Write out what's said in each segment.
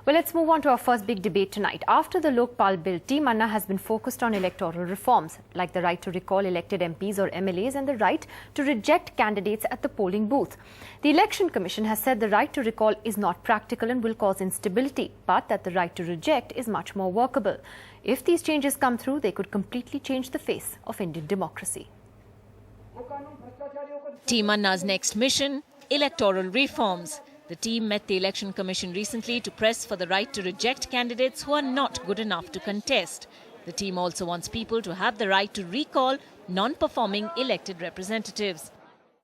Well, let's move on to our first big debate tonight. After the Lokpal bill, Team Anna has been focused on electoral reforms, like the right to recall elected MPs or MLAs and the right to reject candidates at the polling booth. The Election Commission has said the right to recall is not practical and will cause instability, but that the right to reject is much more workable. If these changes come through, they could completely change the face of Indian democracy. Team Anna's next mission, electoral reforms. The team met the Election Commission recently to press for the right to reject candidates who are not good enough to contest. The team also wants people to have the right to recall non-performing elected representatives.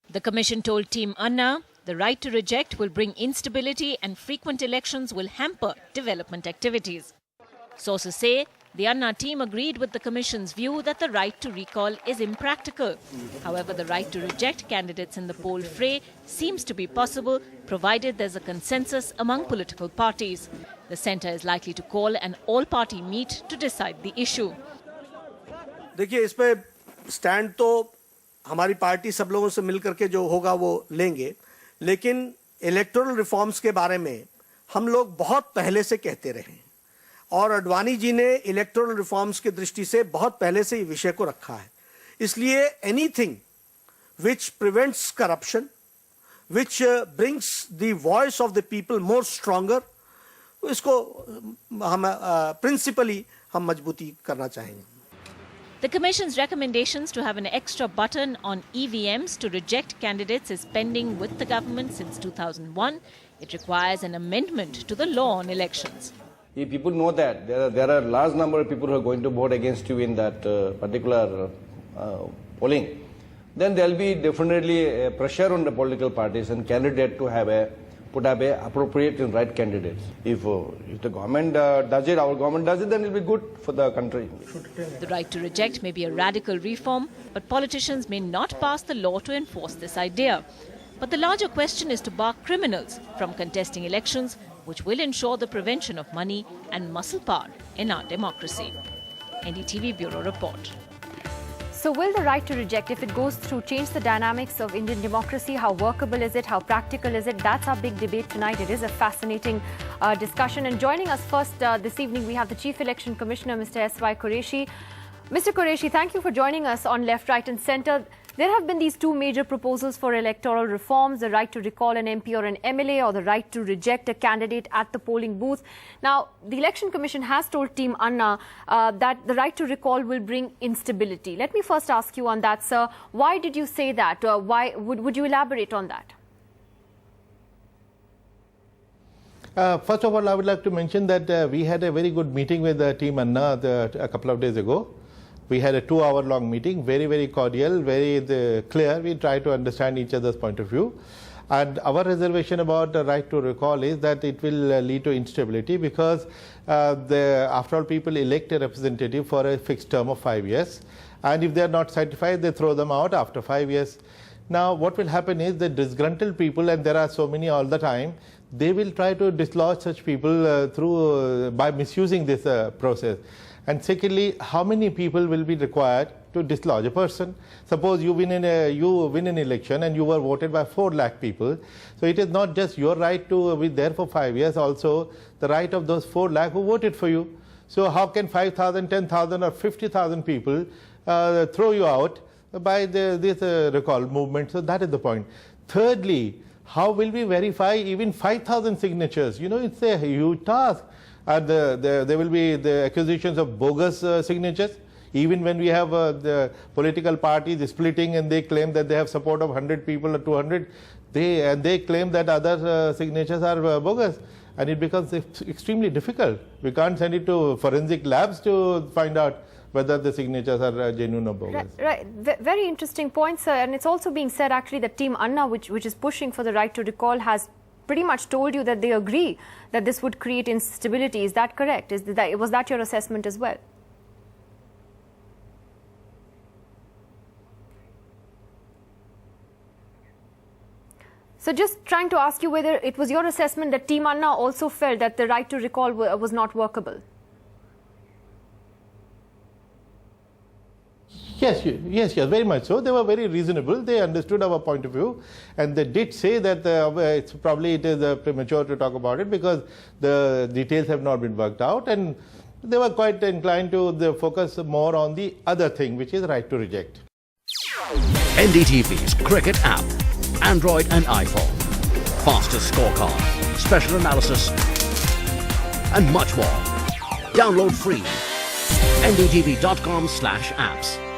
The Commission told Team Anna the right to reject will bring instability and frequent elections will hamper development activities. Sources say the Anna team agreed with the Commission's view that the right to recall is impractical. However, the right to reject candidates in the poll fray seems to be possible, provided there's a consensus among political parties. The centre is likely to call an all-party meet to decide the issue. देखिए, इस पे stand तो हमारी party सब लोगों से मिलकर के जो होगा वो लेंगे, लेकिन इलेक्टोरल रिफॉर्म्स के बारे में हम लोग बहुत पहले से कहते रहे और अडवाणी जी ने इलेक्टोरल रिफॉर्म्स की दृष्टि से बहुत पहले से ये विषय को रखा है. इसलिए anything which prevents corruption, which brings the voice of the people more stronger, इसको हम प्रिंसिपली हम मजबूती करना चाहेंगे. The Commission's recommendations to have an extra button on EVMs to reject candidates is pending with the government since 2001. It requires an amendment to the law on elections. If people know that there are a large number of people who are going to vote against you in that particular polling, then there will be definitely a pressure on the political parties and candidates to put up a appropriate and right candidates. If the government does it, our government does it, then it will be good for the country. The right to reject may be a radical reform, but politicians may not pass the law to enforce this idea. But the larger question is to bar criminals from contesting elections, which will ensure the prevention of money and muscle power in our democracy. NDTV Bureau Report. So will the right to reject, if it goes through, change the dynamics of Indian democracy? How workable is it? How practical is it? That's our big debate tonight. It is a fascinating discussion. And joining us first this evening, we have the Chief Election Commissioner, Mr. S.Y. Qureshi. Mr. Qureshi, thank you for joining us on Left, Right and Centre. There have been these two major proposals for electoral reforms, the right to recall an MP or an MLA or the right to reject a candidate at the polling booth. Now, the Election Commission has told Team Anna that the right to recall will bring instability. Let me first ask you on that, sir. Why did you say that? Why would you elaborate on that? First of all, I would like to mention that we had a very good meeting with Team Anna a couple of days ago. We had a 2-hour-long meeting, very, very cordial, very clear. We tried to understand each other's point of view. And our reservation about the right to recall is that it will lead to instability because after all, people elect a representative for a fixed term of 5 years. And if they are not satisfied, they throw them out after 5 years. Now, what will happen is the disgruntled people, and there are so many all the time, they will try to dislodge such people by misusing this process. And secondly, how many people will be required to dislodge a person? Suppose you win an election and you were voted by 4 lakh people. So it is not just your right to be there for 5 years, also the right of those 4 lakh who voted for you. So how can 5,000, 10,000 or 50,000 people throw you out by this recall movement? So that is the point. Thirdly, how will we verify even 5,000 signatures? You know, it's a huge task. And there will be the accusations of bogus signatures. Even when we have the political parties splitting and they claim that they have support of 100 people or 200, they claim that other signatures are bogus. And it becomes extremely difficult. We can't send it to forensic labs to find out whether the signatures are genuine or bogus. Right. Very interesting point, sir. And it's also being said actually that Team Anna, which is pushing for the right to recall, has pretty much told you that they agree that this would create instability. Is that correct? Was that your assessment as well? So just trying to ask you whether it was your assessment that Team Anna also felt that the right to recall was not workable. Yes, very much so. They were very reasonable. They understood our point of view, and they did say that it is premature to talk about it because the details have not been worked out, and they were quite inclined to focus more on the other thing, which is right to reject. NDTV's cricket app, Android and iPhone, fastest scorecard, special analysis, and much more. Download free. ndtv.com/apps.